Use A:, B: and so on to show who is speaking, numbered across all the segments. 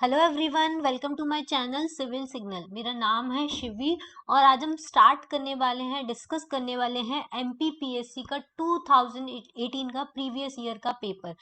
A: Hello everyone, welcome to my channel civil signal. मेरा नाम है शिवी और आज हम स्टार्ट करने वाले हैं, डिस्कस करने वाले हैं एमपीपीएससी का 2018 का प्रीवियस ईयर का पेपर।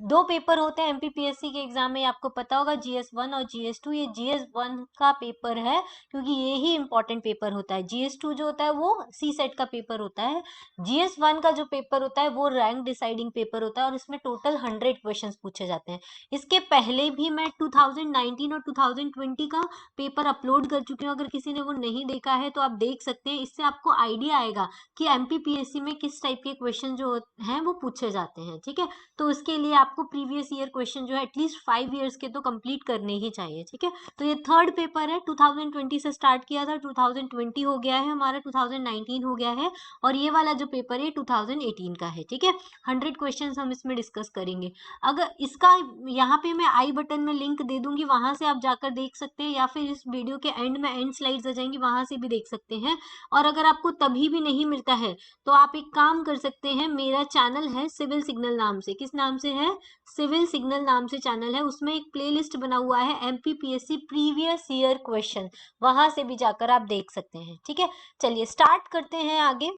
A: दो पेपर होते हैं एमपीपीएससी के एग्जाम में, आपको पता होगा, जीएस 1 और जीएस 2। ये जीएस 1 का पेपर है क्योंकि ये ही इंपॉर्टेंट पेपर होता है। जीएस 2 जो होता है वो सी सेट का पेपर होता है। जीएस 1 का जो पेपर होता है वो रैंक डिसाइडिंग पेपर होता है और इसमें टोटल 100 क्वेश्चंस पूछे जाते हैं। इसके पहले भी मैं 2019 और 2020 का पेपर अपलोड कर चुकी हूँ। अगर किसी ने वो नहीं देखा है तो आप देख सकते हैं। इससे आपको आइडिया आएगा कि एमपीपीएससी में किस टाइप के क्वेश्चन जो हैं वो पूछे जाते हैं। ठीक है, तो इसके लिए आपको प्रीवियस ईयर क्वेश्चन जो है एटलीस्ट 5 ईयर्स के तो कंप्लीट करने ही चाहिए। ठीक है, तो ये थर्ड पेपर है। 2020 से स्टार्ट किया था, 2020 हो गया है हमारा, 2019 हो गया है और ये वाला जो पेपर है 2018 का है। ठीक है, 100 क्वेश्चन हम इसमें डिस्कस करेंगे। अगर इसका यहाँ पे मैं आई बटन में लिंक दे दूंगी, वहां से आप जाकर देख सकते हैं, या फिर इस वीडियो के एंड में एंड स्लाइड्स आ जाएंगी, वहां से भी देख सकते हैं। और अगर आपको तभी भी नहीं मिलता है तो आप एक काम कर सकते हैं, मेरा चैनल है सिविल सिग्नल नाम से। किस नाम से है? सिविल सिग्नल नाम से चैनल है। उसमें एक प्लेलिस्ट बना हुआ है एमपीपीएससी प्रीवियस ईयर क्वेश्चन, वहां से भी जाकर आप देख सकते हैं। ठीक है, चलिए स्टार्ट करते हैं आगे।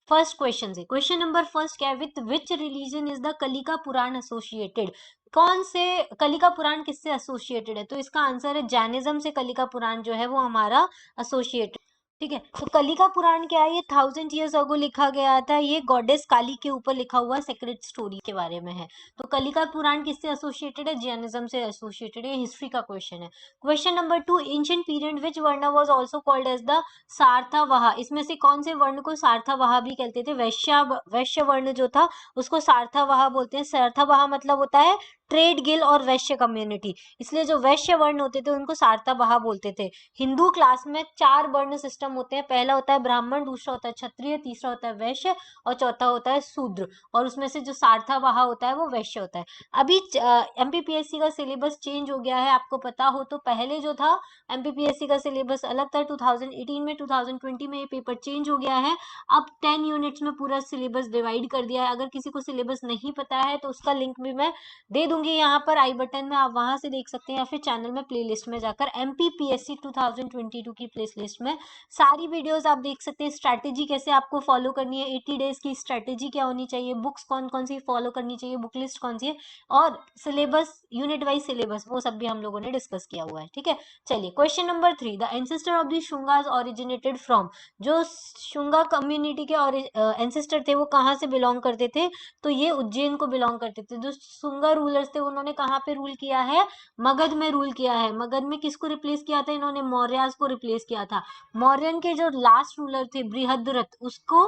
A: फर्स्ट क्वेश्चन से, क्वेश्चन नंबर फर्स्ट क्या है? With which religion is the Kalika Purana associated? कौन से कलिका पुराण किससे एसोसिएटेड है? तो इसका आंसर है जैनिज्म से कलिका पुराण जो है वो हमारा एसोसिएटेड। ठीक है, तो कलिका पुराण क्या है? ये 1000 years ago लिखा गया था। ये गॉडेस काली के ऊपर लिखा हुआ सेक्रेट स्टोरी के बारे में है। तो कलिका पुराण किससे एसोसिएटेड है? जैनिज्म से एसोसिएटेड है। हिस्ट्री का क्वेश्चन है। Question number 2, ancient period which वर्ण was also called as the Sarthavaha? इसमें से कौन से वर्ण को सार्थावाहा भी कहते थे? वैश्य वर्ण जो था उसको सार्थावाहा बोलते हैं। सार्थावाहा मतलब होता है ट्रेड गिल और वैश्य कम्युनिटी, इसलिए जो वैश्य वर्ण होते थे उनको सार्थावाहा बोलते थे। हिंदू क्लास में 4 वर्ण सिस्टम होते हैं। पहला होता है ब्राह्मण, दूसरा होता है क्षत्रिय, तीसरा होता है वैश्य और चौथा होता है शूद्र। और उसमें से जो सार्थावाहा होता है वो वैश्य होता है। अभी एमपीपीएससी का सिलेबस चेंज हो गया है, आपको पता हो तो। पहले जो था एमपीपीएससी का सिलेबस अलग था 2018 में, 2020 में ये पेपर चेंज हो गया है। अब 10 यूनिट्स में पूरा सिलेबस डिवाइड कर दिया है। अगर किसी को सिलेबस नहीं पता है तो उसका लिंक भी मैं दे दूंगी यहाँ पर आई बटन में, आप वहां से देख सकते हैं, या फिर चैनल में प्लेलिस्ट में जाकर एमपीपीएससी 2022 की प्लेलिस्ट में सारी वीडियोस आप देख सकते हैं। स्ट्रैटेजी कैसे आपको फॉलो करनी है, 80 डेज की स्ट्रैटेजी क्या होनी चाहिए, बुक्स कौन कौन सी फॉलो करनी चाहिए, बुक लिस्ट कौन सी है, और सिलेबस, यूनिट वाइज सिलेबस, वो सब भी हम लोगों ने डिस्कस किया हुआ है। ठीक है, चलिए question number 3, the ancestor of the Shungas originated from? जो शुंगा कम्युनिटी के और एंसेस्टर थे वो कहाँ से बिलोंग करते थे? तो ये उज्जैन को बिलोंग करते थे। जो शुंगा रूलर्स थे उन्होंने कहाँ पे रूल किया है? मगध में रूल किया है। मगध में किसको रिप्लेस किया था इन्होंने? मौर्यास को रिप्लेस किया था। मौर्यन के जो लास्ट रूलर थे बृहद्रथ, उसको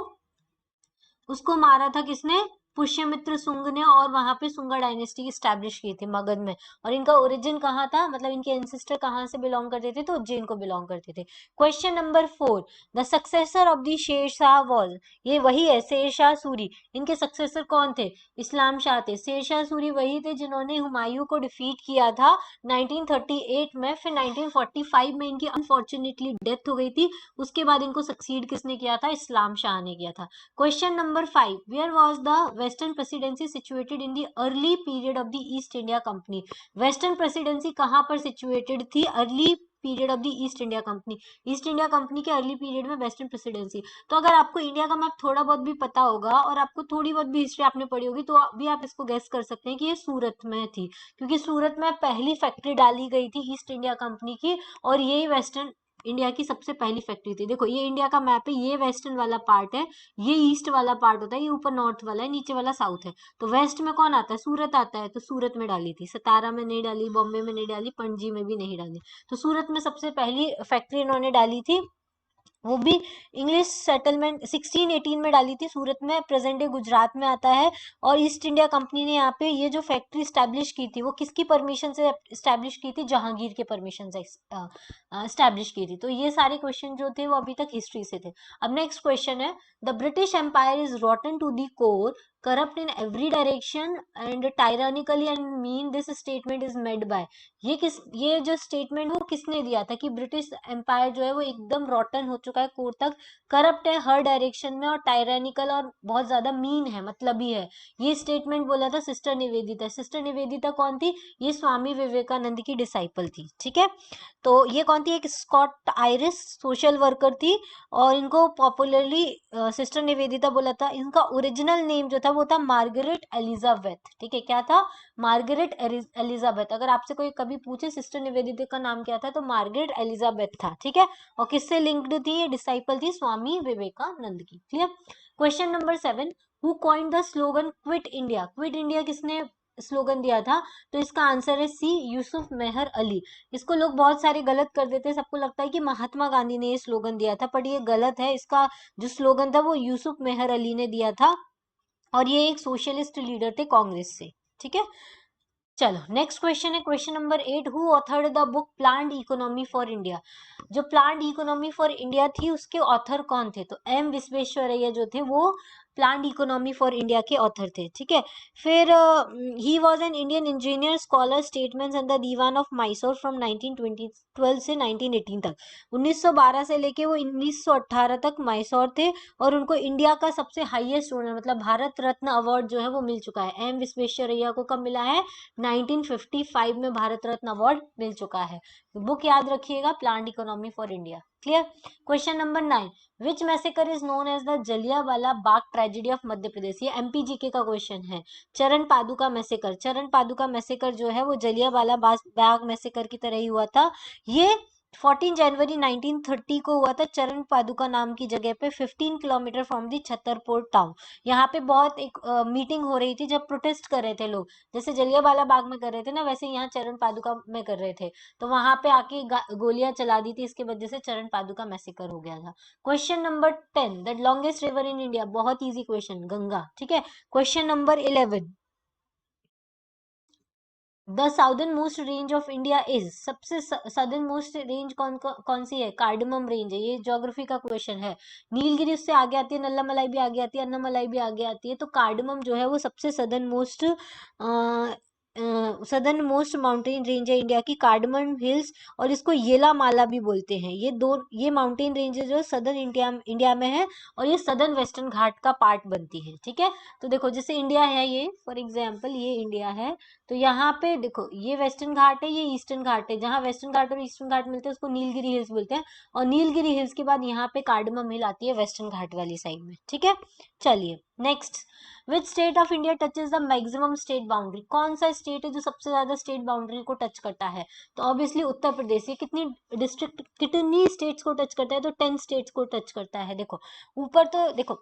A: उसको मारा था किसने? पुष्यमित्र शुंग ने, और वहां पे शुंगा डायनेस्टी स्टैब्लिश की थी मगध में। और इनका ओरिजिन कहाँ था, मतलब इनके एंसेस्टर कहाँ से बिलोंग करते थे? तो उज्जैन को बिलोंग करते थे। Question number 4, the successor of the Sher Shah was? ये वही है शेरशाह सूरी। इनके सक्सेसर कौन थे? इस्लाम शाह थे। शेरशाह सूरी वही थे जिन्होंने हुमायूं को डिफीट किया था 1938 में। फिर 1945 में इनकी अनफॉर्चुनेटली डेथ हो गई थी। उसके बाद इनको सक्सीड किसने किया था? इस्लाम शाह ने किया था। Question number 5. Where was the Western Presidency situated in the early period of the East India Company? Western Presidency कहाँ पर situated थी early period of the east India company? East India company के अर्ली पीरियड में western presidency. तो अगर आपको India का map थोड़ा बहुत भी पता होगा और आपको थोड़ी बहुत भी हिस्ट्री आपने पढ़ी होगी तो भी आप इसको गेस कर सकते हैं कि ये सूरत में थी, क्योंकि सूरत में पहली फैक्ट्री डाली गई थी ईस्ट इंडिया कंपनी की, और यही वेस्टर्न इंडिया की सबसे पहली फैक्ट्री थी। देखो ये इंडिया का मैप है, ये वेस्टर्न वाला पार्ट है, ये ईस्ट वाला पार्ट होता है, ये ऊपर नॉर्थ वाला है, नीचे वाला साउथ है। तो वेस्ट में कौन आता है? सूरत आता है। तो सूरत में डाली थी, सतारा में नहीं डाली, बॉम्बे में नहीं डाली, पणजी में भी नहीं डाली। तो सूरत में सबसे पहली फैक्ट्री इन्होंने डाली थी, वो भी इंग्लिश सेटलमेंट 1618 में डाली थी। सूरत में प्रेजेंट डे गुजरात में आता है। और ईस्ट इंडिया कंपनी ने यहाँ पे ये जो फैक्ट्री स्टैब्लिश की थी वो किसकी परमिशन से स्टैब्लिश की थी? जहांगीर के परमिशन से स्टैब्लिश की थी। तो ये सारे क्वेश्चन जो थे वो अभी तक हिस्ट्री से थे। अब नेक्स्ट क्वेश्चन है, the British empire is rotten to the core corrupt in every direction and tyrannically and mean this statement is made by. ये जो स्टेटमेंट वो किसने दिया था कि ब्रिटिश एम्पायर जो है वो एकदम रॉटन हो चुका है कोर तक, करप्ट है हर डायरेक्शन में और टायरानिकल और बहुत ज्यादा मीन है, मतलबी है। ये स्टेटमेंट बोला था सिस्टर निवेदिता। सिस्टर निवेदिता कौन थी? ये स्वामी विवेकानंद की डिसाइपल थी, ठीक है। तो ये कौन थी? एक स्कॉट आयरिश सोशल वर्कर थी और इनको पॉपुलरली सिस्टर निवेदिता बोला था। इनका ओरिजिनल नेम जो था वो था मार्गरेट एलिजाबेथ, ठीक है। क्या था? Margaret Elizabeth. अगर आपसे कोई कभी पूछे सिस्टर निवेदिता का नाम क्या था तो मार्गरेट एलिजाबेथ था, ठीक है। और किससे लिंक्ड थी? ये डिसाइपल थी स्वामी विवेकानंद की। Clear? Question number 7, who coined the slogan quit India? Quit India किसने स्लोगन दिया था? तो इसका आंसर है सी, यूसुफ मेहर अली। इसको लोग बहुत सारे गलत कर देते हैं, सबको लगता है कि महात्मा गांधी ने ये स्लोगन दिया था, पर ये गलत है। इसका जो स्लोगन था वो यूसुफ मेहर अली ने दिया था और ये एक सोशलिस्ट लीडर थे कांग्रेस से, ठीक है। चलो नेक्स्ट क्वेश्चन है question number 8, who authored the book planned economy for India? जो प्लान्ड इकोनॉमी फॉर इंडिया थी उसके ऑथर कौन थे? तो एम विश्वेश्वरैया जो थे वो प्लान्ड इकोनॉमी फॉर इंडिया के ऑथर थे, ठीक है। फिर he was an Indian engineer, scholar, statesman and the Diwan of Mysore from 1912 से 1918 तक। 1912 से लेके वो 1918 तक मैसूर थे और उनको इंडिया का सबसे हाईएस्ट ऑनर मतलब भारत रत्न अवार्ड जो है वो मिल चुका है। एम विश्वेश्वरैया को कब मिला है? 1955 में भारत रत्न अवार्ड मिल चुका है। बुक याद रखिएगा, planned economy for India. Clear? Question number 9, which massacre is known as the Jallianwala Bagh tragedy of Madhya Pradesh? ये एमपीजीके का क्वेश्चन है। चरण पादुका मैसेकर, चरण पादुका मैसेकर जो है वो जलियांवाला बाग मैसेकर की तरह ही हुआ था। ये 14 जनवरी 1930 को हुआ था चरण पादुका नाम की जगह पे, 15 kilometre from the Chhatarpur town. यहाँ पे बहुत एक मीटिंग हो रही थी जब प्रोटेस्ट कर रहे थे लोग, जैसे जलियांवाला बाग में कर रहे थे ना वैसे यहाँ चरण पादुका में कर रहे थे, तो वहां पे आके गोलियां चला दी थी, इसके वजह से चरण पादुका मैसेकर हो गया था। Question number 10, the longest river in India? बहुत इजी क्वेश्चन, गंगा, ठीक है। Question number 11, the southern most range of India is? सबसे सदर्न मोस्ट रेंज कौन सी है? कार्डमम रेंज है। ये ज्योग्राफी का क्वेश्चन है। नीलगिरी उससे आगे आती है, नल्लामलाई भी आगे आती है, अन्नामलाई भी आगे आती है, तो कार्डमम जो है वो सबसे सदर्न मोस्ट माउंटेन रेंज है इंडिया की, कार्डमम हिल्स। और इसको येला माला भी बोलते हैं। ये माउंटेन रेंजेस जो सदर्न इंडिया में है और ये सदर्न वेस्टर्न घाट का पार्ट बनती है, ठीक है। तो देखो जैसे इंडिया है, ये फॉर एग्जाम्पल ये इंडिया है, तो यहाँ पे देखो ये वेस्टर्न घाट है, ये ईस्टर्न घाट है। जहाँ वेस्टर्न घाट और ईस्टर्न घाट मिलते हैं उसको नीलगिरी हिल्स बोलते हैं, और नीलगिरी हिल्स के बाद यहाँ पे कार्डमम हिल आती है वेस्टर्न घाट वाली साइड में, ठीक है। चलिए next, which state of India touches the maximum state boundary? कौन सा स्टेट है जो सबसे ज्यादा स्टेट बाउंड्री को टच करता है? तो ऑब्वियसली उत्तर प्रदेश। ये कितनी डिस्ट्रिक्ट कितनी स्टेट्स को टच करता है? तो 10 स्टेट्स को टच करता है। देखो ऊपर तो देखो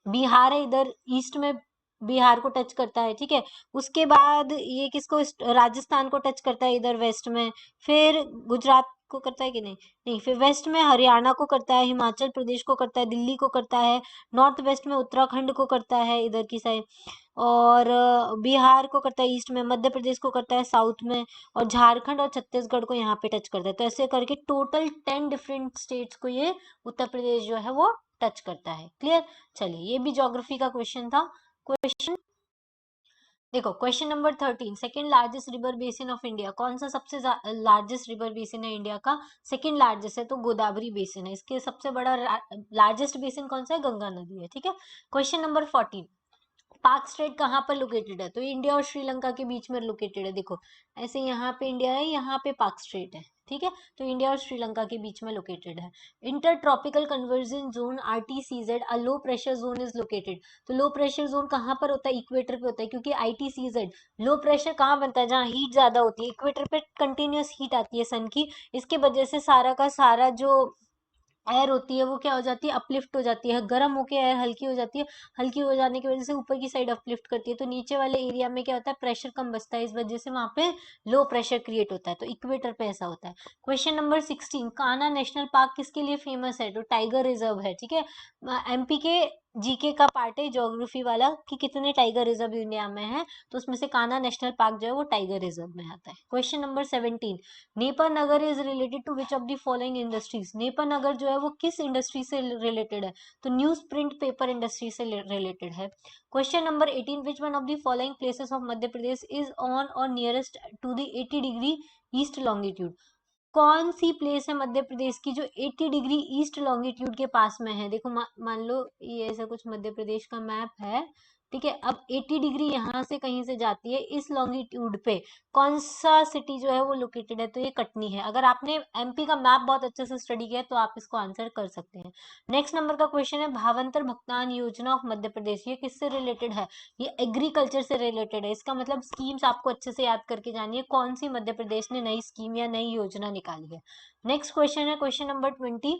A: बिहार है इधर ईस्ट में, बिहार को टच करता है, ठीक है। उसके बाद ये किसको राजस्थान को टच करता है इधर वेस्ट में, फिर गुजरात को करता है कि नहीं? नहीं, फिर वेस्ट में हरियाणा को करता है, हिमाचल प्रदेश को करता है, दिल्ली को करता है, नॉर्थ वेस्ट में उत्तराखंड को करता है इधर की साइड, और बिहार को करता है ईस्ट में, मध्य प्रदेश को करता है साउथ में, और झारखंड और छत्तीसगढ़ को यहाँ पे टच करता है। तो ऐसे करके टोटल 10 डिफरेंट स्टेट्स को ये उत्तर प्रदेश जो है वो टच करता है। क्लियर? चलिए ये भी ज्योग्राफी का क्वेश्चन था। क्वेश्चन देखो question number 13, second largest river basin of India? कौन सा सबसे लार्जेस्ट रिवर बेसिन है इंडिया का? सेकंड लार्जेस्ट है तो गोदावरी बेसिन है। इसके सबसे बड़ा लार्जेस्ट बेसिन कौन सा है? गंगा नदी है, ठीक है। क्वेश्चन नंबर 14, पाक स्ट्रेट कहाँ पर लोकेटेड है? तो इंडिया और श्रीलंका के बीच में लोकेटेड है। देखो ऐसे यहाँ पे इंडिया है, यहाँ पे पाक स्ट्रेट है, ठीक है। तो इंडिया और श्रीलंका के बीच में लोकेटेड है। Inter tropical convergence zone ITCZ, a low pressure zone is located? तो लो प्रेशर जोन कहाँ पर होता है? इक्वेटर पे होता है, क्योंकि आईटीसीजेड लो प्रेशर कहाँ बनता है? जहाँ हीट ज्यादा होती है। इक्वेटर पे कंटिन्यूस हीट आती है सन की, इसके वजह से सारा का सारा जो एयर होती है वो क्या हो जाती है? अपलिफ्ट हो जाती है, गर्म होके एयर हल्की हो जाती है, हल्की हो जाने की वजह से ऊपर की साइड अपलिफ्ट करती है, तो नीचे वाले एरिया में क्या होता है? प्रेशर कम बचता है, इस वजह से वहां पे लो प्रेशर क्रिएट होता है। तो इक्वेटर पे ऐसा होता है। Question number 16, Kanha national park किसके लिए फेमस है? तो टाइगर रिजर्व है, ठीक है। एमपी के जीके का पार्ट है ज्योग्राफी वाला कि कितने टाइगर रिजर्व इंडिया में है, तो उसमें से कान्हा नेशनल पार्क जो है वो टाइगर रिजर्व में आता है। Question number 17, Nepa Nagar is related to which of the following industries. Nepa Nagar जो है वो किस इंडस्ट्री से रिलेटेड है, तो न्यूज प्रिंट पेपर इंडस्ट्री से रिलेटेड है। Question number 18, which one of the following places of Madhya Pradesh is on or nearest to the 80 degree east longitude. कौन सी प्लेस है मध्य प्रदेश की जो 80 डिग्री ईस्ट लॉन्गिट्यूड के पास में है। देखो मान लो ये ऐसा कुछ मध्य प्रदेश का मैप है, ठीक है। अब 80 डिग्री यहाँ से कहीं से जाती है इस लॉन्गिट्यूड पे, कौन सा सिटी जो है वो लोकेटेड है, तो ये कटनी है। अगर आपने एमपी का मैप बहुत अच्छे से स्टडी किया है तो आप इसको आंसर कर सकते हैं। नेक्स्ट नंबर का क्वेश्चन है भावांतर भुगतान योजना ऑफ मध्य प्रदेश, ये किससे रिलेटेड है, ये एग्रीकल्चर से रिलेटेड है। इसका मतलब स्कीम्स आपको अच्छे से याद करके जानी है, कौन सी मध्य प्रदेश ने नई स्कीम या नई योजना निकाली है। नेक्स्ट क्वेश्चन है question number 20,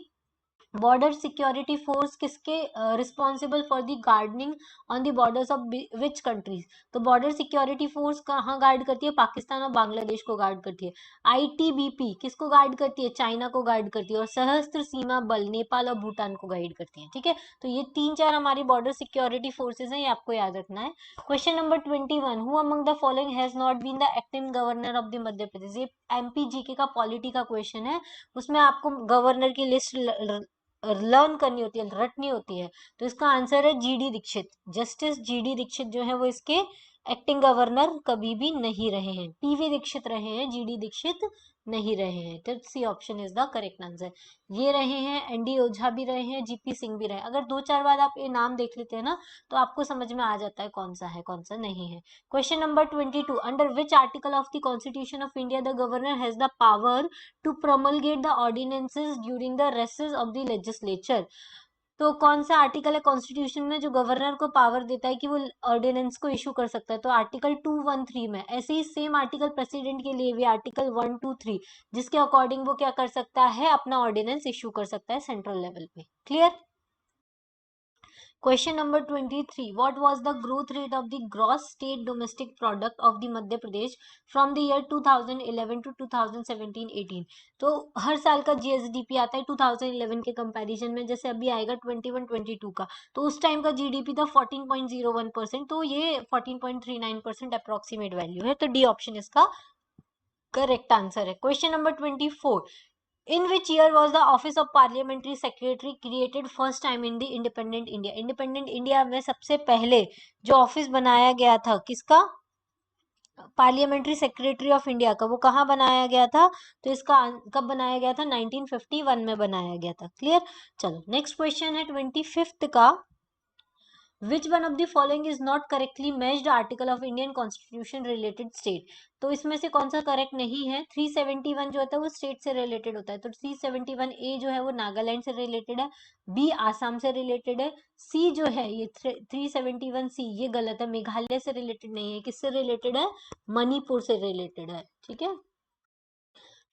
A: border security force किसके responsible for the guarding on the borders of which countries. तो बॉर्डर सिक्योरिटी फोर्स कहाँ गार्ड करती है, पाकिस्तान और बांग्लादेश को गार्ड करती है। आईटीबीपी किसको गार्ड करती है, चाइना को गार्ड करती है। और सशस्त्र सीमा बल नेपाल और भूटान को गाइड करती है, ठीक है। तो ये 3-4 हमारी बॉर्डर सिक्योरिटी फोर्सेज हैं, ये आपको याद रखना है। Question number 21, who among the following has not been the acting governor of the Madhya Pradesh. ये एमपी जीके का पॉलिटी का क्वेश्चन है, उसमें आपको गवर्नर की लिस्ट लर्न करनी होती है, रटनी होती है। तो इसका आंसर है GD Dikshit. Justice GD Dikshit जो है वो इसके एक्टिंग गवर्नर कभी भी नहीं रहे हैं। पीवी दीक्षित रहे हैं, जीडी दीक्षित नहीं रहे हैं। तो C option is the correct answer. ये रहे हैं एनडी ओझा भी रहे हैं, जीपी सिंह भी रहे। अगर 2-4 बार आप ये नाम देख लेते हैं ना तो आपको समझ में आ जाता है कौन सा है कौन सा नहीं है। Question number 22, under which article of the constitution of India the governor has the power to promulgate the ordinances during the recess of the legislature। तो कौन सा आर्टिकल है कॉन्स्टिट्यूशन में जो गवर्नर को पावर देता है कि वो ऑर्डिनेंस को इशू कर सकता है, तो आर्टिकल 213 में। ऐसे ही सेम आर्टिकल प्रेसिडेंट के लिए भी आर्टिकल 123, जिसके अकॉर्डिंग वो क्या कर सकता है, अपना ऑर्डिनेंस इशू कर सकता है सेंट्रल लेवल पे। Clear. Question number 23. What was the growth rate of the gross state domestic product of the Madhya Pradesh from the year 2011 to 2017-18? तो हर साल का जीएसडीपी आता है 2011 के कंपैरिजन में, जैसे अभी आएगा 21-22 का, तो उस टाइम का जीडीपी था 14.01%, तो ये 14.39% अप्रोक्सीमेट वैल्यू है। तो डी ऑप्शन इसका करेक्ट आंसर है। Question number 24, in which year was the office of parliamentary secretary created first time in the independent India? independent India में सबसे पहले जो ऑफिस बनाया गया था किसका, पार्लियामेंट्री सेक्रेटरी ऑफ इंडिया का, वो कहाँ बनाया गया था, तो इसका कब बनाया गया था, 1951 में बनाया गया था। क्लियर। चलो नेक्स्ट क्वेश्चन है 25th का, विच one of the following is not correctly matched article of Indian constitution related state. तो इसमें से कौन सा करेक्ट नहीं है। 371 जो होता है वो स्टेट से रिलेटेड होता है, तो 371 ए जो है वो नागालैंड से रिलेटेड है, बी आसाम से रिलेटेड है, सी जो है ये 371 सी ये गलत है, मेघालय से रिलेटेड नहीं है। किससे रिलेटेड है, मणिपुर से रिलेटेड है, ठीक है।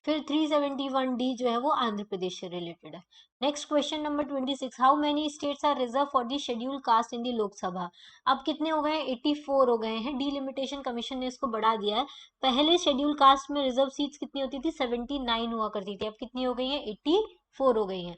A: फिर 371 डी जो है वो आंध्र प्रदेश से रिलेटेड है। Next question number 26, how many states are reserve for the schedule caste in the Lok Sabha. अब कितने हो गए हैं, 84 हो गए हैं। डीलिमिटेशन कमीशन ने इसको बढ़ा दिया है। पहले शेड्यूल कास्ट में रिजर्व सीट्स कितनी होती थी, 79 हुआ करती थी, अब कितनी हो गई है, 84 हो गई है।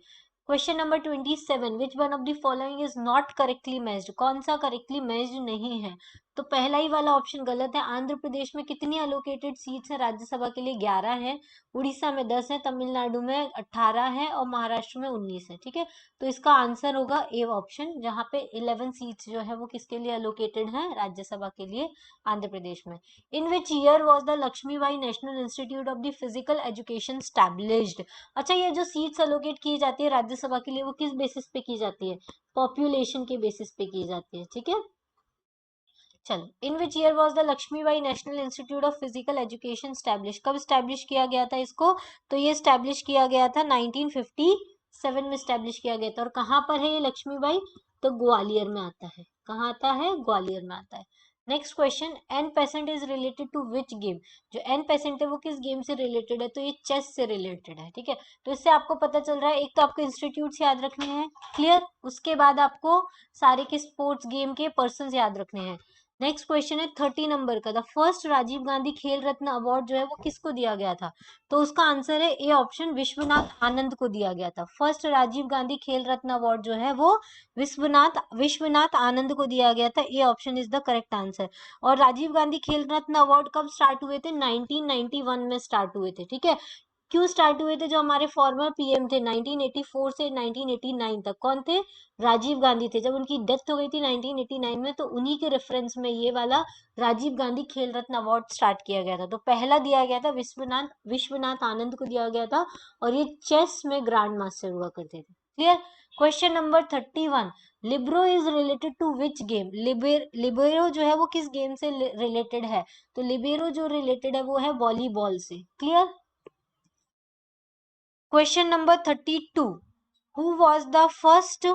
A: Question number 27, which one of the following is not correctly matched. कौन सा करेक्टली मैच्ड नहीं है, तो पहला ही वाला ऑप्शन गलत है। आंध्र प्रदेश में कितनी अलोकेटेड सीट्स है राज्यसभा के लिए, 11 है। उड़ीसा में 10 है, तमिलनाडु में 18 है और महाराष्ट्र में 19 है, ठीक है। तो इसका आंसर होगा ए ऑप्शन, जहाँ पे 11 सीट्स जो है वो किसके लिए अलोकेटेड है, राज्यसभा के लिए, आंध्र प्रदेश में। In which year was the Lakshmibai national institute of the physical education established. अच्छा, ये जो सीट्स अलोकेट की जाती है राज्यसभा के लिए वो किस बेसिस पे की जाती है, पॉपुलेशन के बेसिस पे की जाती है, ठीक है। चलो, in which year was the Lakshmibai national institute of physical education establish, कब स्टैब्लिश किया गया था इसको, तो ये स्टैब्लिश किया गया था 1957 में स्टैब्लिश किया गया था। और कहाँ पर है ये लक्ष्मीबाई, तो ग्वालियर में आता है। कहाँ आता है, ग्वालियर में आता है। Next question, en passant is related to which game. जो एन पेसेंट है वो किस गेम से रिलेटेड है, तो ये चेस से रिलेटेड है, ठीक है। तो इससे आपको पता चल रहा है, एक तो आपको इंस्टीट्यूट याद रखने हैं, क्लियर, उसके बाद आपको सारे के स्पोर्ट्स गेम के पर्सन याद रखने हैं। नेक्स्ट क्वेश्चन है 30 नंबर का, the first Rajiv Gandhi Khel Ratna award जो है वो किसको दिया गया था? तो उसका आंसर है ए ऑप्शन, विश्वनाथ आनंद को दिया गया था। फर्स्ट राजीव गांधी खेल रत्न अवार्ड जो है वो विश्वनाथ आनंद को दिया गया था। A option is the correct answer. और राजीव गांधी खेल रत्न अवार्ड कब स्टार्ट हुए थे? 1991 में स्टार्ट हुए थे, ठीक है। क्यों स्टार्ट हुए थे? जो हमारे फॉर्मर पीएम थे 1984 से 1989 तक, कौन थे? राजीव गांधी थे। जब उनकी डेथ हो गई थी 1989 में, तो उन्हीं के रेफरेंस में ये वाला राजीव गांधी खेल रत्न अवार्ड स्टार्ट किया गया था। तो पहला दिया गया था विश्वनाथ आनंद को दिया गया था, और ये चेस में ग्रैंड मास्टर हुआ करते थे। Clear? Question number 31, libero is related to which game? Libero जो है वो किस गेम से रिलेटेड है? तो लिबेरो जो रिलेटेड है वो है वॉलीबॉल से। Clear? Question number 32. Who was the first?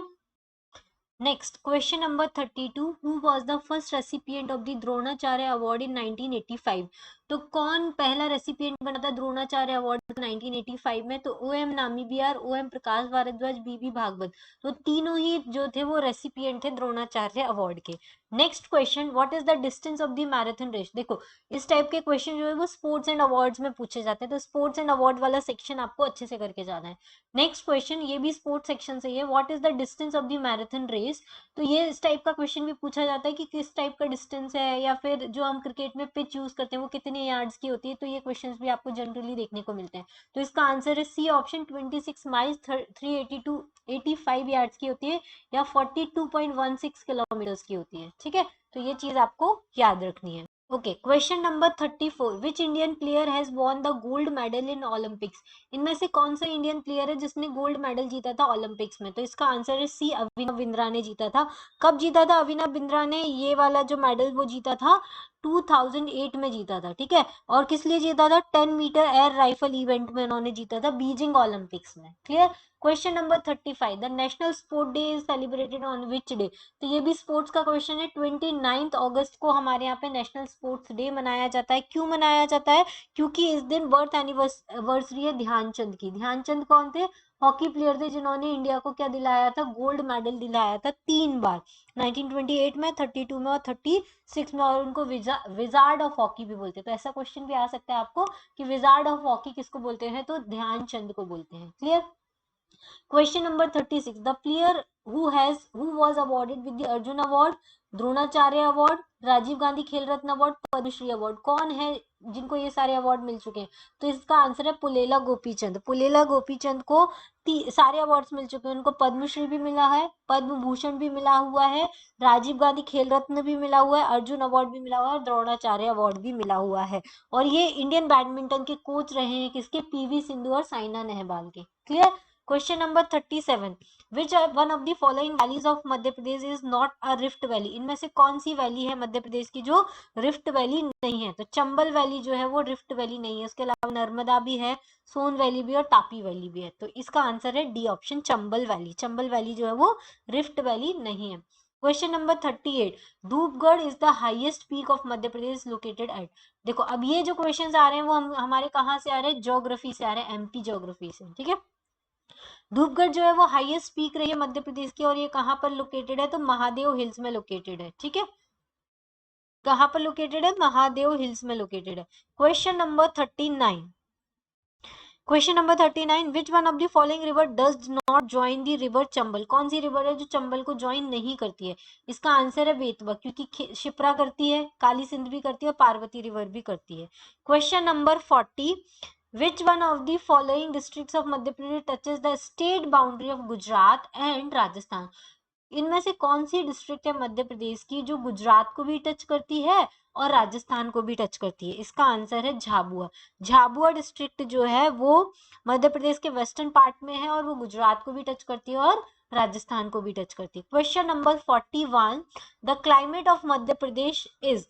A: Next, question number 32. Who was the first recipient of the Dronacharya award in 1985? तो कौन पहला रेसिपिएंट बना था द्रोणाचार्य अवार्ड 1985 में? तो ओएम नामीबियार, ओएम प्रकाश भारद्वाज, बीबी भागवत। तो तीनों ही जो थे वो रेसिपिएंट थे द्रोणाचार्य अवार्ड के। Next question, what is the distance of the marathon race? देखो, इस टाइप के क्वेश्चन जो है वो स्पोर्ट्स एंड अवार्ड्स में पूछे जाते हैं, तो स्पोर्ट्स एंड अवार्ड वाला सेक्शन आपको अच्छे से करके जाना है। नेक्स्ट क्वेश्चन, ये भी स्पोर्ट्स सेक्शन से है, what is the distance of the marathon race? तो ये इस टाइप का क्वेश्चन भी पूछा जाता है कि किस टाइप का डिस्टेंस है, या फिर जो हम क्रिकेट में पिच यूज करते हैं वो कितने यार्ड्स की होती है। तो ये क्वेश्चंस भी आपको जनरली देखने को मिलते हैं। तो इसका आंसर है सी ऑप्शन, 26 माइल्स 385 यार्ड्स की होती है, या 42.16 किलोमीटर्स की होती है, ठीक है। तो ये चीज आपको याद रखनी है। Okay, question number 34, which Indian player has won the gold medal in Olympics? इनमें से कौन सा इंडियन प्लेयर है जिसने गोल्ड मेडल जीता था ओलंपिक्स में? तो इसका आंसर है सी, अभिनव बिंद्रा ने जीता था। कब जीता था अभिनव बिंद्रा ने ये वाला जो मेडल? वो जीता था 2008 में जीता था, ठीक है। और किस लिए जीता था? 10 मीटर एयर राइफल इवेंट में उन्होंने जीता था, बीजिंग ओलंपिक्स में। Clear? Question number 35, the national sport day is celebrated on which day? तो ये भी स्पोर्ट्स का क्वेश्चन है। 29 अगस्त को हमारे यहाँ पे नेशनल स्पोर्ट्स डे मनाया जाता है। क्यों मनाया जाता है? क्योंकि इस दिन बर्थ एनिवर्सरी है ध्यानचंद की। ध्यानचंद कौन थे? हॉकी प्लेयर थे जिन्होंने इंडिया को क्या दिलाया था? गोल्ड मेडल दिलाया था 3 बार, 1928 में, 32 में और 36 में, और उनको विजार्ड ऑफ हॉकी भी बोलते हैं। तो ऐसा क्वेश्चन भी आ सकता है आपको कि विजार्ड ऑफ हॉकी किसको बोलते हैं? तो ध्यानचंद को बोलते हैं। Clear? Question number 36. The player who was awarded with the Arjun Award, Dronacharya award, Rajiv Gandhi Khel Ratna award, Padmashri award, कौन है जिनको ये सारे अवार्ड मिल चुके हैं? तो इसका आंसर है पुलेला गोपीचंद। पुलेला गोपीचंद को सारे अवार्ड्स मिल चुके हैं। उनको पद्मश्री भी मिला है, पद्म भूषण भी मिला हुआ है, राजीव गांधी खेल रत्न भी मिला हुआ है, अर्जुन अवार्ड भी मिला हुआ है, और द्रोणाचार्य अवार्ड भी मिला हुआ है। और ये इंडियन बैडमिंटन के कोच रहे हैं किसके? पीवी सिंधु और साइना नेहवाल के। Clear? Question number 37, which one of the following valleys of Madhya Pradesh is not a rift valley? इनमें से कौन सी वैली है मध्य प्रदेश की जो रिफ्ट वैली नहीं है? तो चंबल वैली जो है वो रिफ्ट वैली नहीं है। उसके अलावा नर्मदा भी है, सोन वैली भी और तापी वैली भी है। तो इसका आंसर है D option, Chambal valley. Chambal valley जो है वो रिफ्ट वैली नहीं है। Question number 38, Dhupgarh is the highest peak of Madhya Pradesh located at? देखो, अब ये जो क्वेश्चंस आ रहे हैं वो हमारे कहाँ से आ रहे हैं? ज्योग्राफी से आ रहे हैं, एमपी ज्योग्राफी से, ठीक है। धूपगढ़ जो है वो हाईएस्ट पीक रही है मध्य प्रदेश की, और ये कहाँ पर लोकेटेड है? तो महादेव हिल्स में लोकेटेड है, ठीक है। कहाँ पर लोकेटेड है? महादेव हिल्स में लोकेटेड है। Question number 39, question number 39, which one of the following river does not join the river Chambal? कौन सी रिवर है जो चंबल को ज्वाइन नहीं करती है? इसका आंसर है बेतवा, क्योंकि शिप्रा करती है, काली सिंध भी करती है, और पार्वती रिवर भी करती है। Question number 40, which one of the following districts of Madhya Pradesh touches the state boundary of Gujarat and Rajasthan? इनमें से कौन सी डिस्ट्रिक्ट है मध्य प्रदेश की जो गुजरात को भी टच करती है और राजस्थान को भी टच करती है? इसका आंसर है झाबुआ। झाबुआ डिस्ट्रिक्ट जो है वो मध्य प्रदेश के वेस्टर्न पार्ट में है, और वो गुजरात को भी टच करती है और राजस्थान को भी टच करती है। Question number 41, the climate of Madhya Pradesh is?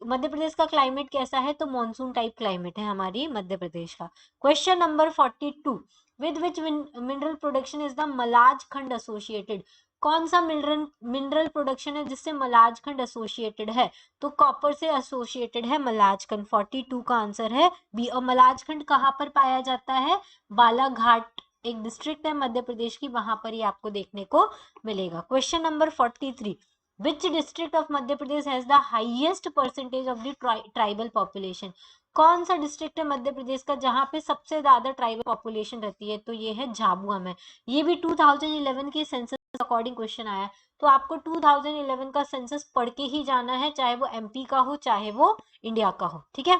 A: Madhya Pradesh का क्लाइमेट कैसा है? तो मॉनसून टाइप क्लाइमेट है हमारी मध्य प्रदेश का। Question number 42, with which mineral production is the Malajkhand associated? कौन सा मिनरल प्रोडक्शन है जिससे मलाज खंड एसोसिएटेड है? तो कॉपर से एसोसिएटेड है मलाज खंड। 42 का आंसर है बी। और मलाज खंड कहाँ पर पाया जाता है? बालाघाट एक डिस्ट्रिक्ट है मध्य प्रदेश की, वहां पर ही आपको देखने को मिलेगा। Question number 43, Which district of Madhya Pradesh has the highest percentage of the tribal population? कौन सा डिस्ट्रिक्ट है मध्य प्रदेश का जहां पे सबसे ज्यादा ट्राइबल पॉपुलेशन रहती है? तो ये है झाबुआ में। ये भी 2011 के सेंसस अकॉर्डिंग क्वेश्चन आया, तो आपको 2011 का सेंसस पढ़ के ही जाना है, चाहे वो एमपी का हो चाहे वो इंडिया का हो, ठीक है।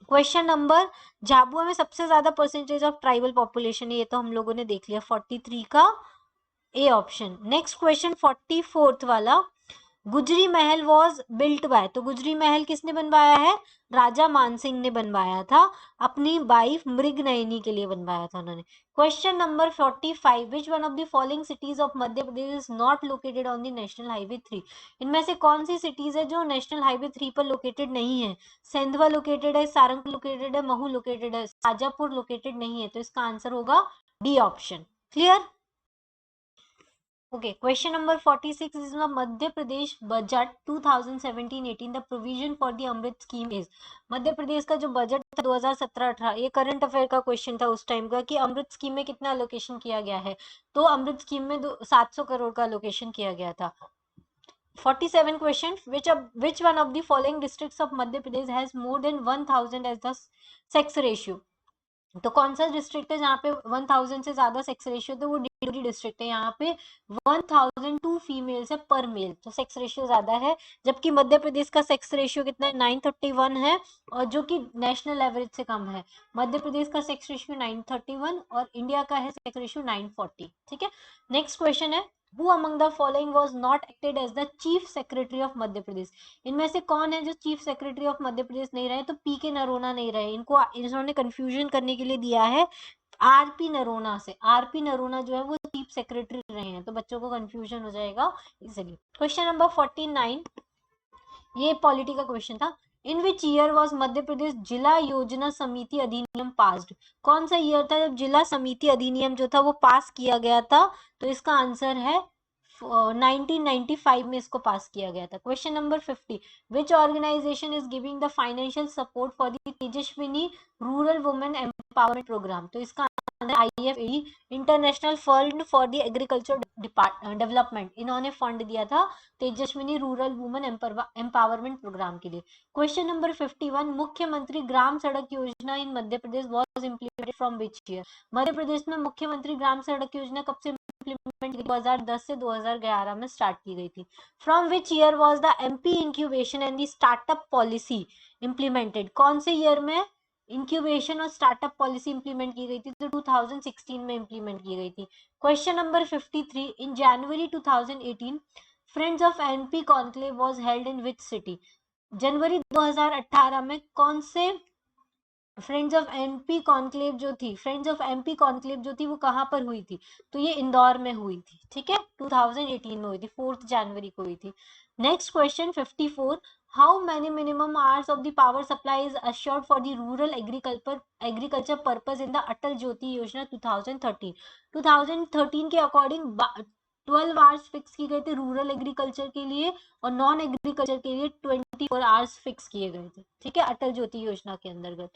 A: क्वेश्चन नंबर, झाबुआ में सबसे ज्यादा परसेंटेज ऑफ ट्राइबल पॉपुलेशन है, ये तो हम लोगों ने देख लिया, 43 का A option. Next question 44th वाला, गुजरी महल वॉज बिल्ट बाय, तो गुजरी महल किसने बनवाया है? राजा मानसिंह ने बनवाया था, अपनी वाइफ मृगनयनी के लिए बनवाया था उन्होंने। Question number 45, which one of the following cities of Madhya Pradesh is not located on the national highway 3? इनमें से कौन सी सिटीज है जो नेशनल हाईवे 3 पर लोकेटेड नहीं है? सेंधवा लोकेटेड है, सारंगपुर लोकेटेड है, महू लोकेटेड है, शाजापुर लोकेटेड नहीं है, तो इसका आंसर होगा D option. Clear? Okay, question number 46 is the Madhya Pradesh budget 2017-18. The provision for the Amrit scheme is, मध्य प्रदेश का जो बजट था 2017-18, ये करंट अफेयर का क्वेश्चन था उस टाइम का, कि अमृत स्कीम में कितना अलोकेशन किया गया है? तो अमृत स्कीम में 700 करोड़ का अलोकेशन किया गया था। 47 question, which one of the following districts of Madhya Pradesh has more than 1000 as the sex ratio? तो कौन सा डिस्ट्रिक्ट है जहाँ पे 1000 से ज्यादा सेक्स रेशियो? तो वो डिंडोरी डिस्ट्रिक्ट है, यहाँ पे 1002 फीमेल्स है पर मेल, तो सेक्स रेशियो ज्यादा है। जबकि मध्य प्रदेश का सेक्स रेशियो कितना है? 931 है, और जो कि नेशनल एवरेज से कम है। मध्य प्रदेश का सेक्स रेशियो 931 और इंडिया का है सेक्स रेशियो 940, ठीक है। नेक्स्ट क्वेश्चन है, Who among the following was not acted as the chief secretary of Madhya Pradesh? इनमें से कौन है जो चीफ सेक्रेटरी ऑफ मध्य प्रदेश नहीं रहे? तो पी के नरोना नहीं रहे, इनको इन्होंने कंफ्यूजन करने के लिए दिया है आरपी नरोना से। आरपी नरोना जो है वो चीफ सेक्रेटरी रहे हैं, तो बच्चों को कंफ्यूजन हो जाएगा इसलिए। क्वेश्चन नंबर 49, ये पॉलिटी का क्वेश्चन था। इन which year was Madhya Pradesh जिला योजना समिति अधिनियम पास्ड? कौन सा ईयर था जब जिला समिति अधिनियम जो था वो पास किया गया था? तो इसका आंसर है 1995 में इसको पास किया गया था। Question number 50, which organisation is giving the financial support for the Tejaswini rural women empowerment programme? तो इसका IFAD, international fund for the agriculture development, इन्होंने फंड दिया था Tejaswini rural women empowerment programme के लिए। Question number 51, Mukhyamantri Gram Sadak Yojana in Madhya Pradesh was implemented from which year? Madhya Pradesh में मुख्यमंत्री ग्राम सड़क योजना कब से इम्प्लीमेंट 2010 से 2011 में स्टार्ट की गई थी। From which year was the MP incubation and the startup policy implemented? कौन से ईयर में इंक्यूबेशन और स्टार्टअप पॉलिसी इंप्लीमेंट की गई थी? तो 2016 में इंप्लीमेंट की गई थी। Question number 53, in January 2018 friends of MP conclave was held in which city? जनवरी 2018 में कौन से फ्रेंड्स ऑफ एमपी कॉन्क्लेव जो थी, फ्रेंड्स ऑफ एमपी कॉन्क्लेव जो थी वो कहां पर हुई थी? तो ये इंदौर में हुई थी, ठीक है, 2018 में हुई थी, 4 जनवरी को हुई थी। Next question 54, how many minimum hours of the power supply is assured for the rural agriculture purpose in the Atal Jyoti Yojana 2013? 2013 के अकॉर्डिंग 12 आवर्स फिक्स की गए थे रूरल एग्रीकल्चर के लिए, और नॉन एग्रीकल्चर के लिए 24 आवर्स फिक्स किए गए थे, ठीक है, अटल ज्योति योजना के अंतर्गत।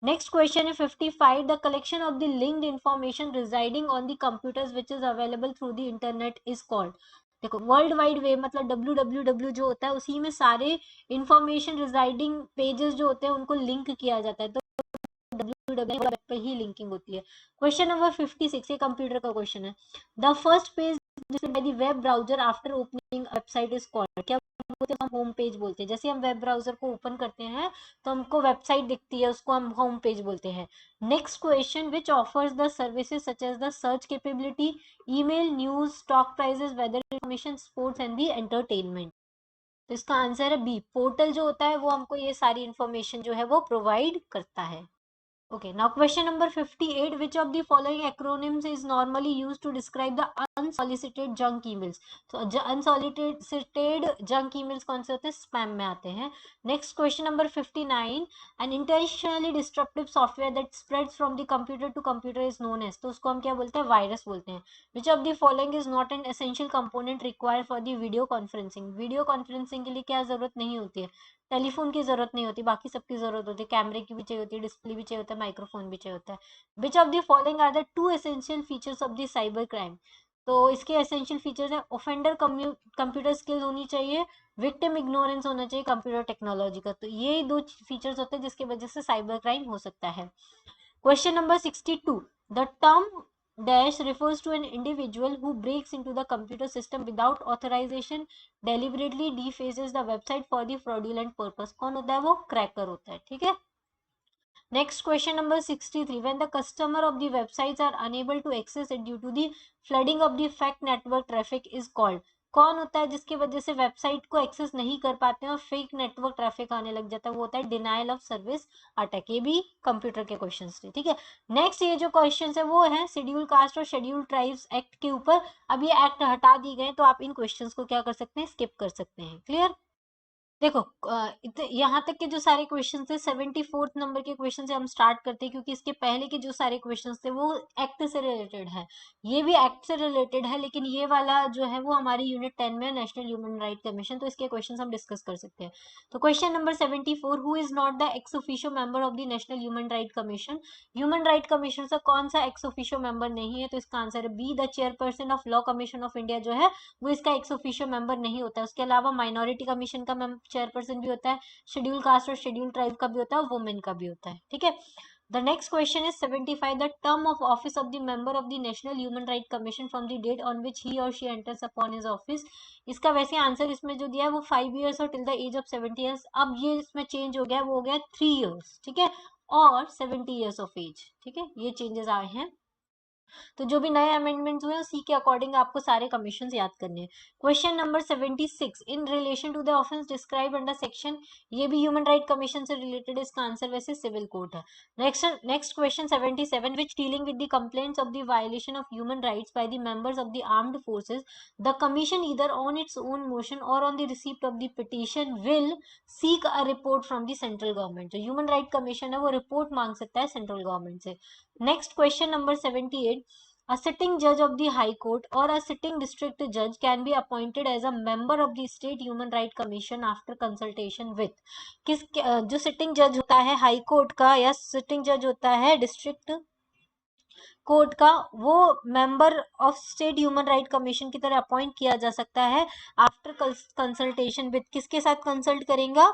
A: नेक्स्ट क्वेश्चन है 55, the collection of the linked information residing on the computers which is available through the internet is called? देखो, वर्ल्ड वाइड वेब मतलब www जो होता है, उसी में सारे इंफॉर्मेशन रिजाइडिंग पेजेस जो होते हैं उनको लिंक किया जाता है, तो www वेब पे ही लिंकिंग होती है। क्वेश्चन नंबर 56, ये कंप्यूटर का क्वेश्चन है। The first page by the web browser after opening website is called? क्या बोलते हैं? हम होम पेज बोलते हैं। जैसे हम वेब ब्राउजर को ओपन करते हैं तो हमको वेबसाइट दिखती है, उसको हम होम पेज बोलते हैं। Next question, which offers the services such as the search capability, email, news, stock prices, weather information, sports and the entertainment? तो इसका आंसर है बी, पोर्टल जो होता है वो हमको ये सारी इंफॉर्मेशन जो है वो प्रोवाइड करता है। Okay, now question number 58, which of the following acronyms is normally used to describe the unsolicited junk emails? तो unsolicited junk emails कौन से होते हैं? स्पैम में आते हैं। Next question number 59, an intentionally disruptive software that spreads from the computer to computer is known as? तो उसको हम क्या बोलते हैं? वायरस बोलते हैं। Which of the following is not an essential component required for the video conferencing? Video conferencing के लिए क्या जरूरत नहीं होती है? टेलीफोन की जरूरत नहीं होती, बाकी सबकी जरूरत होती है, कैमरे की भी चाहिए होती है, डिस्प्ले भी चाहिए होता है, माइक्रोफोन भी चाहिए होता है। Which of the following are the 2 essential features of the cyber crime? तो इसके एसेंशियल फीचर्स है, ऑफेंडर कंप्यूटर स्किल्स होनी चाहिए, विक्टिम इग्नोरेंस होना चाहिए कंप्यूटर टेक्नोलॉजी का। तो ये दो फीचर्स होते हैं जिसकी वजह से साइबर क्राइम हो सकता है। Question number 62, the term dash refers to an individual who breaks into the computer system without authorization, deliberately defaces the website for the fraudulent purpose। कौन होता है वो? क्रैकर होता है, ठीक है। Next question number 63, when the customer of the websites are unable to access it due to the flooding of the fake network traffic is called। कौन होता है जिसकी वजह से वेबसाइट को एक्सेस नहीं कर पाते हैं और फेक नेटवर्क ट्रैफिक आने लग जाता है? वो होता है डिनायल ऑफ सर्विस अटैक। ये भी कंप्यूटर के क्वेश्चंस थे, ठीक है। नेक्स्ट ये जो क्वेश्चंस है वो है शेड्यूल कास्ट और शेड्यूल ट्राइब्स एक्ट के ऊपर। अब ये एक्ट हटा दिए गए तो आप इन क्वेश्चंस को क्या कर सकते हैं? स्किप कर सकते हैं। क्लियर? देखो यहाँ तक के जो सारे क्वेश्चन थे 74th नंबर के क्वेश्चन से हम स्टार्ट करते हैं, क्योंकि इसके पहले के जो सारे क्वेश्चन थे वो एक्ट से रिलेटेड है, ये भी एक्ट से रिलेटेड है, लेकिन ये वाला जो है वो हमारी यूनिट 10 में नेशनल ह्यूमन राइट कमीशन, तो इसके क्वेश्चन हम डिस्कस कर सकते हैं। तो question number 74, who is not the ex officio member of the national human right commission? Human right commission से कौन सा एक्स ऑफिशियो मेंबर नहीं है? तो इसका आंसर है B, the chairperson of law commission of India जो है वो इसका एक्स ऑफिशियो मेंबर नहीं होता है। उसके अलावा माइनॉरिटी कमीशन का चेयरपर्सन भी होता है, शेड्यूल कास्ट और शेड्यूल ट्राइब का भी होता है, वुमेन का भी होता है, ठीक है। The next question is 75. The term of office of the member of the National Human Rights Commission from the date on which he or she enters upon his office। इसका वैसे आंसर इसमें जो दिया है वो 5 years और till the age of 70 years। अब ये इसमें चेंज हो गया, वो हो गया 3 years, ठीक है, और 70 years of age, ठीक है, ये चेंजेस आए हैं। तो जो भी नए अमेंडमेंट्स हुए उसी के अकॉर्डिंग आपको सारे कमीशन याद करने हैं। Question number 76, in relation to the offence describe under section, ये भी ह्यूमन राइट कमीशन से रिलेटेड, इसका आंसर वैसे सिविल कोर्ट है। Next question 77, which dealing with the complaints of the violation of human rights by the members of the armed forces, the commission either on its own motion और on the receipt of the petition will seek a report from the central government. जो human right commission है वो report मांग सकता है central government से। Next question number 78, a sitting judge of the High Court or a sitting district judge can be appointed as a member of the State Human Rights Commission after consultation with। जो sitting जज होता है high court का या sitting जज होता है district court का, वो member of state human right commission की तरह अपॉइंट किया जा सकता है आफ्टर कंसल्टेशन विद। किसके साथ कंसल्ट करेगा?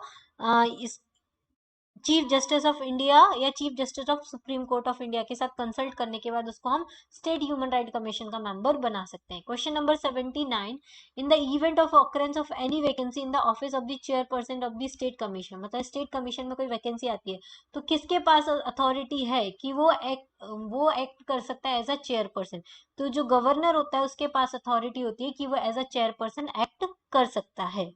A: इस चीफ जस्टिस ऑफ इंडिया या chief justice of supreme court of India के साथ कंसल्ट करने के बाद उसको हम स्टेट ह्यूमन राइट कमीशन का मेंबर बना सकते हैं। Question number 79, in the event of occurrence of any vacancy in the office of the chairperson of the state commission, मतलब स्टेट कमीशन में कोई वैकेंसी आती है तो किसके पास अथॉरिटी है कि वो एक्ट कर सकता है एज अ चेयरपर्सन? तो जो गवर्नर होता है उसके पास अथॉरिटी होती है कि वो एज अ चेयरपर्सन एक्ट कर सकता है।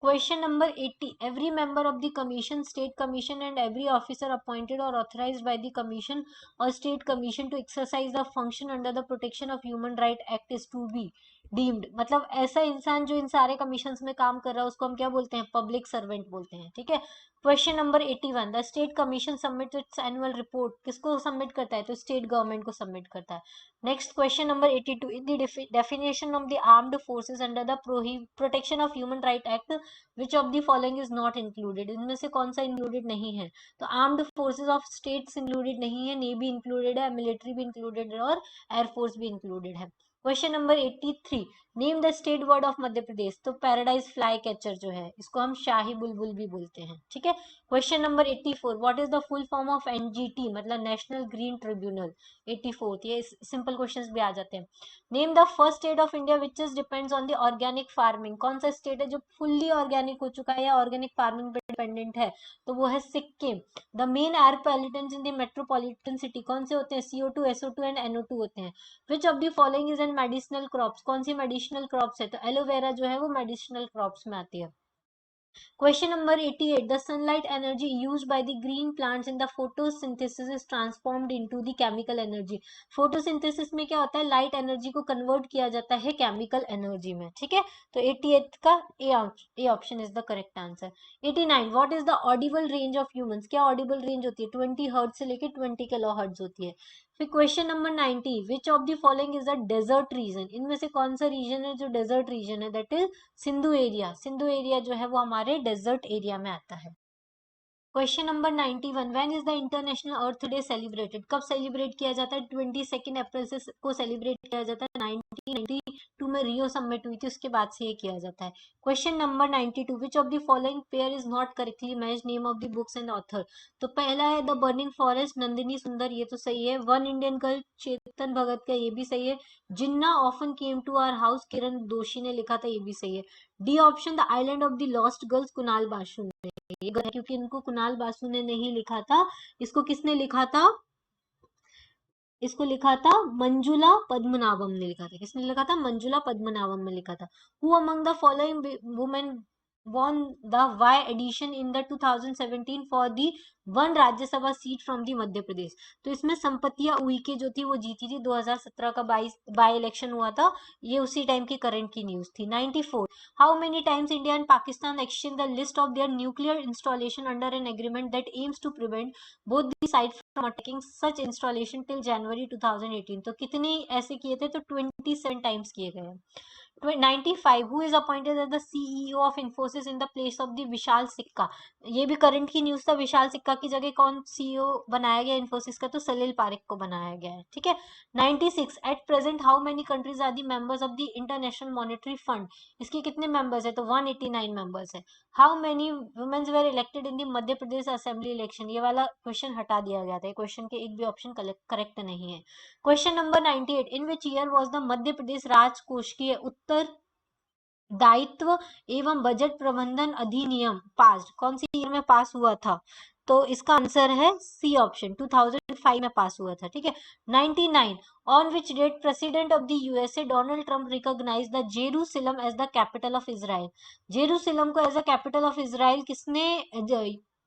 A: Question number 80. Every member of the Commission, State Commission and every officer appointed or authorized by the Commission or State Commission to exercise the function under the Protection of Human Right Act is to be deemed। मतलब ऐसा इंसान जो इन सारे commissions में काम कर रहा है उसको हम क्या बोलते हैं? पब्लिक सर्वेंट बोलते हैं, ठीक है। Question number 81, the state commission submit it's annual report, किसको सबमिट करता है? तो स्टेट गवर्नमेंट को सबमिट करता है। Next question number 82, in the definition of the armed forces under the protection of human right act which of the following is not included? इनमें से कौन सा इंक्लूडेड नहीं है? तो armed forces of states included नहीं है, नेवी इंक्लूडेड है, मिलिट्री भी इंक्लूडेड है और एयरफोर्स भी इंक्लूडेड है। Question number 83, name the state word of Madhya Pradesh. तो पैराडाइज फ्लाई कैचर जो है इसको हम शाही बुलबुल भी बोलते हैं, ठीक है। Question number 84, what is the full form of NGT, मतलब नेशनल ग्रीन ट्रिब्यूनल। 84th, ये सिंपल क्वेश्चंस भी आ जाते हैं। Name the first state of India which is depends on the organic farming. कौन सा स्टेट है जो फुल्ली ऑर्गेनिक हो चुका है या ऑर्गेनिक फार्मिंग पे डिपेंडेंट है? तो वो है Sikkim. The main air pollutants in the metropolitan city कौन से होते हैं? CO2, SO2 एंड NO2 होते हैं। विच of the following is an medicinal crops, कौन सी मेडिसिनल क्रॉप्स है? तो एलोवेरा जो है वो मेडिसिनल क्रॉप्स में आती है। Question number 88. The sunlight energy used by the green plants in the photosynthesis is transformed into the chemical energy। photosynthesis में क्या होता है? लाइट एनर्जी को कन्वर्ट किया जाता है केमिकल एनर्जी में, ठीक है। तो 88 का A option is the correct answer. 89. What is the audible range of humans? क्या ऑडिबल रेंज होती है? 20 हर्ट्ज से लेके 20 किलो हर्ट्ज होती है। फिर question number 90, which of the following is a desert region? इनमें से कौन सा रीजन है जो डेजर्ट रीजन है? That is Sindhu area. Sindhu area जो है वो हमारे डेजर्ट एरिया में आता है। Question number 91, when is the international earth day celebrated? कब सेलिब्रेट किया जाता है? 22 अप्रैल से को सेलिब्रेट किया जाता है। 1992 में रियो समिट हुई थी, उसके बाद से ये किया जाता है। Question number 92, which of the following pair is not correctly match? Name of the books and author. तो पहला है द बर्निंग फॉरेस्ट, नंदिनी सुंदर, ये तो सही है। One Indian girl, Chetan Bhagat का, ये भी सही है। Jinnah often came to our house, Kiran Doshi ने लिखा था, ये भी सही है। D option, the island of the lost girls, Kunal Basu ने। ये गलत है, क्योंकि इनको कुणाल बासु ने नहीं लिखा था, इसको किसने लिखा था? इसको लिखा था मंजुला पद्मनाभम ने लिखा था। किसने लिखा था? मंजुला पद्मनाभम ने लिखा था। Who among the following women won the Y edition in the 2017 for the one Rajya Sabha seat from the Madhya Pradesh? तो इसमें संपतिया उइके जो थी वो जीती थी। 2017 का बाई इलेक्शन हुआ था, ये उसी टाइम की करंट की न्यूज थी। 94, how many times India and Pakistan exchange the list of their nuclear installation under an agreement that aims to prevent both the side from attacking such installation till January 2018? तो कितने ऐसे किए थे? तो 27 times किए गए। 95, who is appointed as the CEO of Infosys in the place of the Vishal Sikka? ये भी करंट की न्यूज था। विशाल सिक्का की जगह कौन सीईओ बनाया गया इन्फोसिस का? तो सलील पारेख को बनाया गया है। ठीक है। 96, at present how many countries are the members of the international monetary fund? इसके कितने मेंबर्स है? तो 189 मेंबर्स है। How many women's were elected in the Madhya Pradesh assembly election? ये वाला क्वेश्चन हटा दिया गया था, क्वेश्चन के एक भी ऑप्शन करेक्ट नहीं है। Question number 98, in which year was the Madhya Pradesh राजकोषीय उत्तर दायित्व एवं बजट प्रबंधन अधिनियम पास? कौन सी ईयर में पास हुआ था? तो इसका आंसर है सी ऑप्शन, 2005 में पास हुआ था। ठीक है। 99, on which date president of the USA Donald Trump recognize the Jerusalem as the capital of Israel? Jerusalem को as a capital of Israel किसने,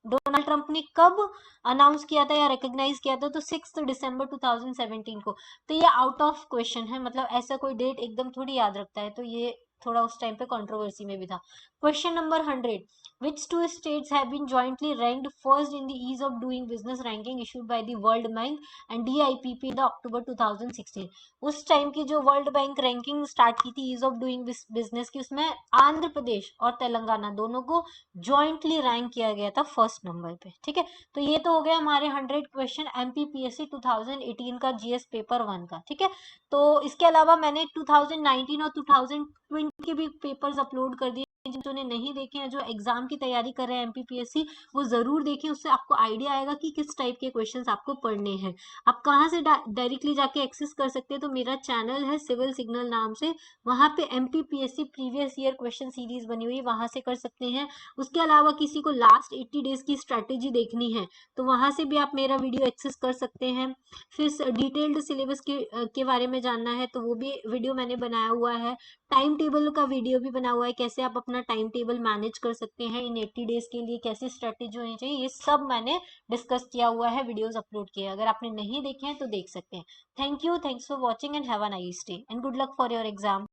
A: डोनाल्ड ट्रंप ने कब अनाउंस किया था या रिकॉग्नाइज किया था? तो 6 दिसंबर 2017 को। तो ये आउट ऑफ क्वेश्चन है, मतलब ऐसा कोई डेट एकदम थोड़ी याद रखता है, तो ये थोड़ा उस टाइम पे कंट्रोवर्सी में भी था। Question number 100, which two states have been jointly ranked first in the ease of doing business ranking issued by the World Bank and DIPP in the October 2016? उस टाइम की जो वर्ल्ड बैंक रैंकिंग स्टार्ट की थी ease of doing business की, उसमें आंध्र प्रदेश और तेलंगाना दोनों को जॉइंटली रैंक किया गया था फर्स्ट नंबर पे। ठीक है। तो ये तो हो गया हमारे 100 क्वेश्चन एमपीपीएससी 2018 का जीएस पेपर 1 का। ठीक है। तो इसके अलावा मैंने 2019 और 2020 के भी पेपर्स अपलोड कर दिए। जिन्होंने नहीं देखे हैं, जो एग्जाम की तैयारी कर रहे हैं एमपीपीएससी, वो जरूर देखें, उससे आपको आइडिया आएगा कि किस टाइप के क्वेश्चंस आपको पढ़ने हैं। आप कहाँ से डायरेक्टली जाके एक्सेस कर सकते हैं? तो मेरा चैनल है सिविल सिग्नल नाम से, वहां पे MPPSC previous year question series बनी हुई है, वहां से कर सकते हैं। उसके अलावा किसी को लास्ट 80 डेज की स्ट्रेटेजी देखनी है तो वहां से भी आप मेरा वीडियो एक्सेस कर सकते हैं। फिर डिटेल्ड सिलेबस के बारे में जानना है तो वो भी वीडियो मैंने बनाया हुआ है। टाइम टेबल का वीडियो भी बना हुआ है, कैसे आप अपना टाइम टेबल मैनेज कर सकते हैं इन 80 डेज के लिए, कैसी स्ट्रेटेजी होनी चाहिए, ये सब मैंने डिस्कस किया हुआ है, वीडियोस अपलोड किए। अगर आपने नहीं देखे हैं तो देख सकते हैं। Thank you, thanks for watching and have a nice day and good luck for your exam.